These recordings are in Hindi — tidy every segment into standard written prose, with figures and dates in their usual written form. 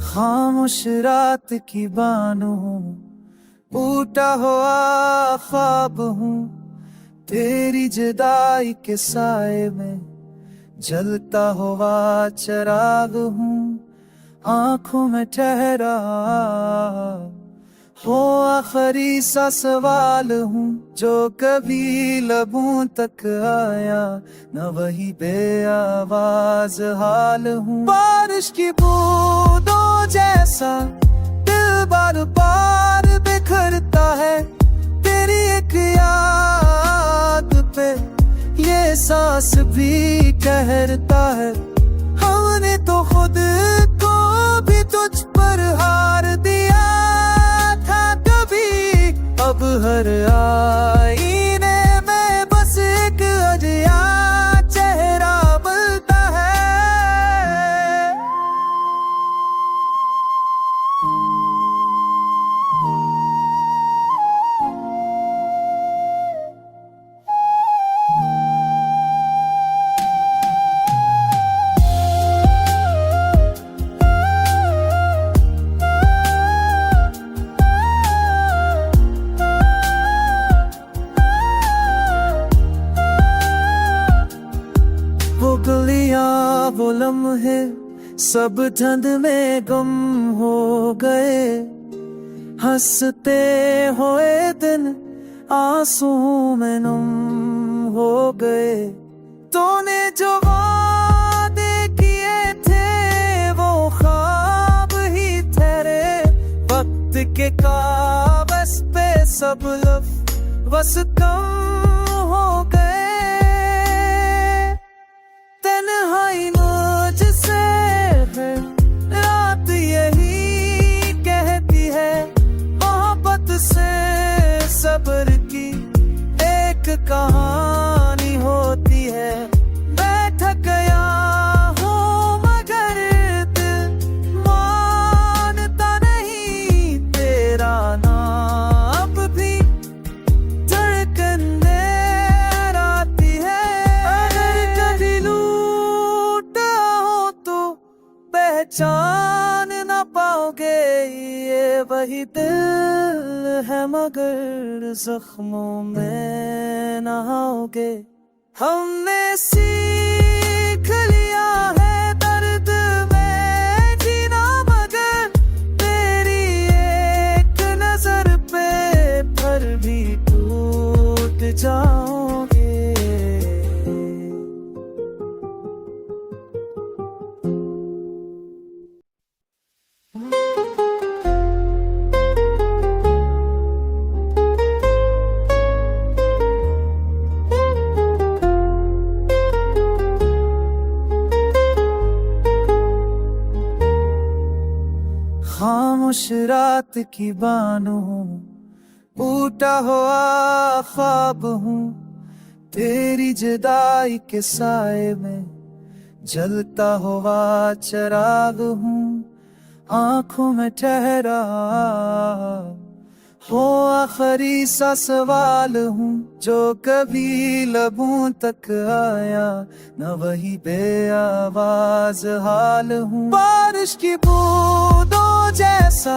खामोश रात की बानो हूँ, टूटा हुआ ख्वाब हूँ। तेरी जुदाई के साए में जलता हुआ चिराग हूँ। आंखों में ठहरा हो आखिरी सा सवाल हूँ, जो कभी लबों तक आया न वही बेआवाज हाल हूँ। बारिश की बूंदों जैसा दिल बार बार बिखरता है, तेरी एक याद पे ये सांस भी ठहरता है। हमने तो खुद को भी तुझ पर हार दिया था कभी, अब हर आईने में बस एक अजिया चेहरा बनता है। वो गलियां वो लम्हे सब धुंध में गुम हो गए, हंसते हुए दिन आंसू में नम हो गए। तूने जो वादे किए थे वो ख्वाब ही ठहरे, वक्त के कागज पे सब लफ्ज़ बस कम हो गए। तन्हाई मुझसे है, रात यही कहती है, मोहब्बत से सब्र की एक कहानी होती है। मैं थक गया हूँ मगर दिल मानता नहीं तेरा नाम भी धड़कन देर आती है। अगर कभी लूटा हो तो पहचान ना पाओगे, ये वही दिल है मगर जख्मों में नहाओगे। हमने सीख लिया है दर्द में जीना, मगर तेरी एक नजर पे फिर भी टूट जाओगे। खामोश रात की बानो हूँ, टूटा हुआ ख्वाब हूँ। तेरी जुदाई के साए में जलता हुआ चिराग हूँ। आंखों में ठहरा हो आखिरी सा सवाल हूँ, जो कभी लबों तक आया न वही बेआवाज हाल हूँ। बारिश की बूंदों जैसा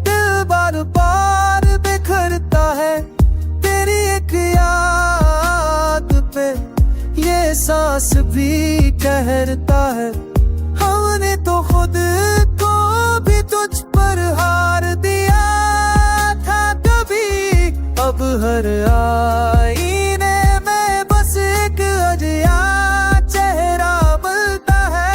दिल बार बार बिखरता है, तेरी एक याद पे ये सांस भी ठहरता है। हमने तो खुद को भी तुझ पर हार दिया था कभी, अब हर आईने में बस एक अजिया चेहरा बनता है।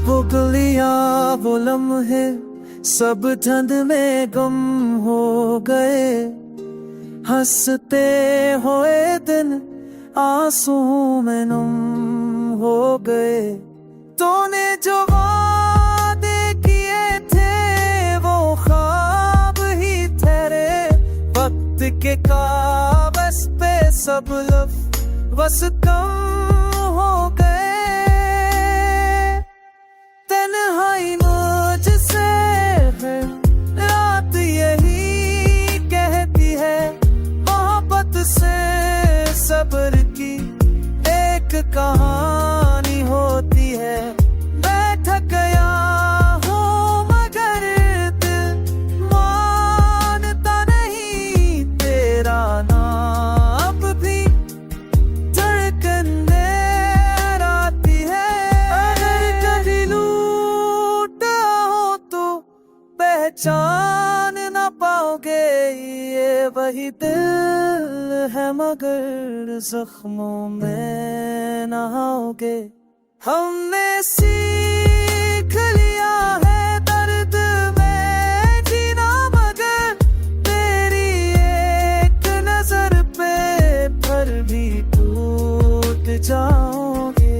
वो गलियां वो लम्हे सब धुंध में गुम हो गए, हंसते हुए दिन आंसू में नम हो गए। तूने जो वादे किए थे वो ख्वाब सब लफ्ज़ बस कम हो गए। तन्हाई मुझसे है रात यही कहती है, मोहब्बत से सब्र की एक कहानी होती है। मैं थक गया हूँ मगर दिल मानता नहीं तेरा नाम भी धड़कन देर आती है। अगर कभी लूटा हो तो पहचान ना पाओगे, ये वही दिल है मगर जख्मों में नहाओगे। हमने सीख लिया है दर्द में जीना, मगर तेरी एक नजर पे फिर भी टूट जाओगे।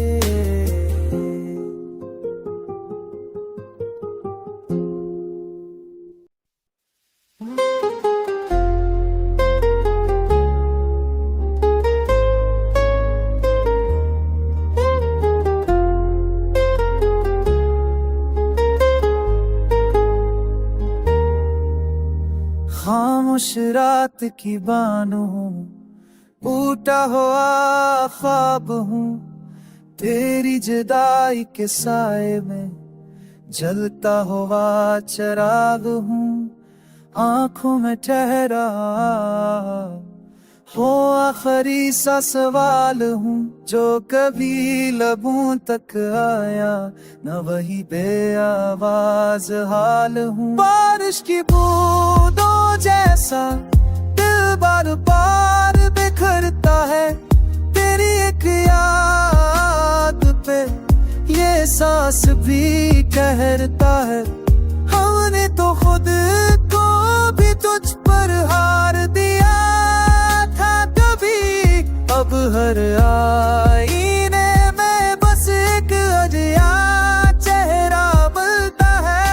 खामोश रात की बानो हूँ, टूटा हुआ ख्वाब हूँ, तेरी जुदाई के साए में जलता हुआ चिराग हूँ। आंखों में ठहरा हो आखिरी सा सवाल हूँ, जो कभी लबों तक आया न वही बेआवाज हाल हूँ। बारिश की बूंदों जैसा दिल बार बार बिखरता है, तेरी एक याद पे ये सांस भी कहरता है। हमने तो खुद को भी तुझ पर हार दिया था कभी, अब हर आईने में बस एक अजिया चेहरा मिलता है।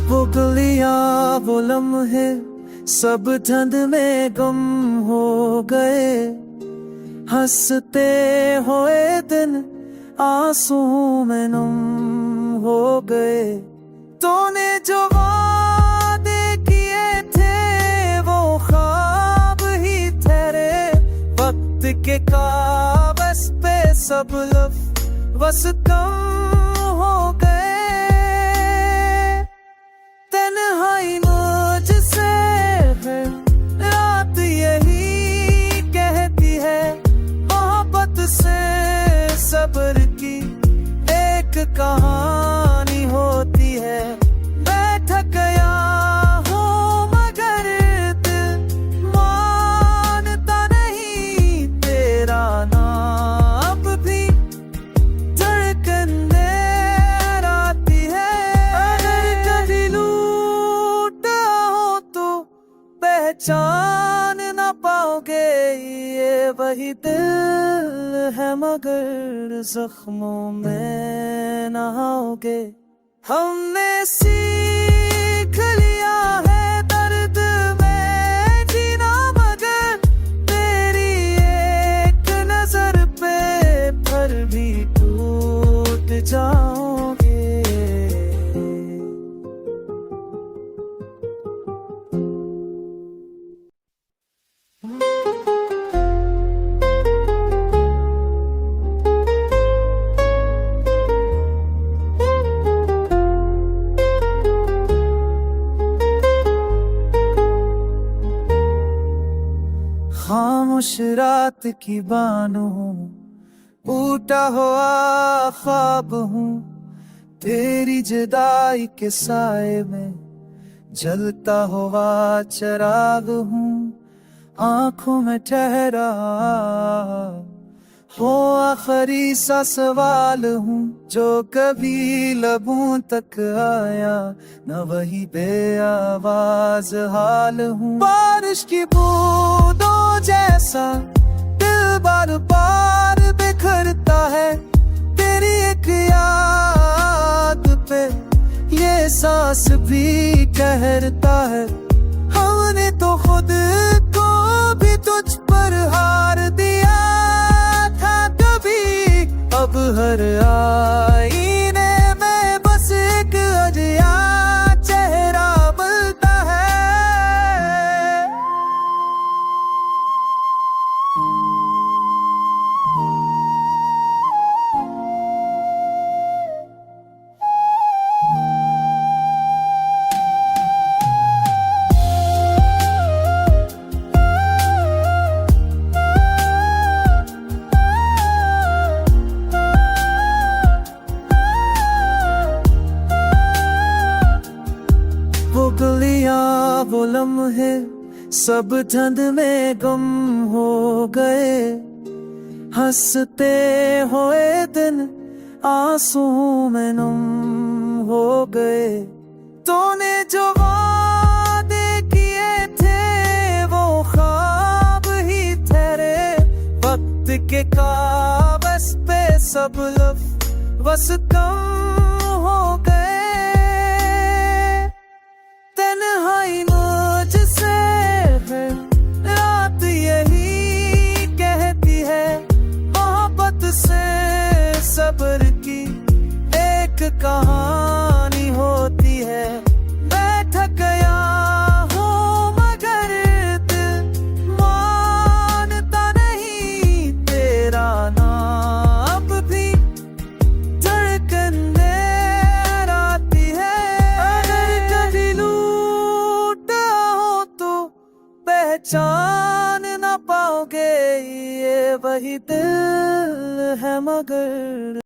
वो गलियां वो लम्हे सब धुंध में गुम हो गए, हंसते हुए दिन आंसू में नम हो गए। तूने जो वादे किए थे वो ख्वाब ही ठहरे, वक्त के कागज पे सब लफ्ज़ बस कम हो गए। तन्हाई मुझसे है रात यही कहती है, मोहब्बत से सब्र की एक कहानी होती है। मैं थक गया हूँ मगर दिल मानता नहीं तेरा नाम भी धड़कन देर आती है। अगर कभी लूटा हो तो पहचान ना पाओगे, ये वही दिल है मगर जख्मों में नहाओगे। हमने सीख लिया है दर्द में जीना, मगर तेरी एक नजर पे फिर भी टूट जाओगे। खामोश रात की बानो हूँ, टूटा हुआ ख्वाब हूँ, तेरी जुदाई के साए में जलता हुआ चिराग हूँ। आंखों में ठहरा हो आखिरी सा सवाल हूँ जो कभी लबों तक आया, न वही बेआवाज हाल हूँ। बारिश की बूंदों जैसा दिल बार बार बिखरता है, तेरी एक याद पे ये सांस भी कहरता है। हमने तो खुद को भी तुझ पर हार दिया था कभी, अब हर आईने में बस एक अजिया चेहरा मिलता है। वो गलियां वो लम्हे सब धुंध में गुम हो गए, हंसते हुए दिन आंसुओं में नम हो गए। तूने जो वादे किए थे वो ख्वाब ही ठहरे, वक्त के कागज पे सब लफ्ज़ बस कम हो गए। तन्हाई मुझसे है रात यही कहती है, मोहब्बत से सब्र की एक कहानी होती है। मैं थक गया हूँ मगर दिल मानता नहीं तेरा नाम भी धड़कने आती है। अगर कभी लूटा हो तो पहचान न पाओगे, ये वही दिल है मगर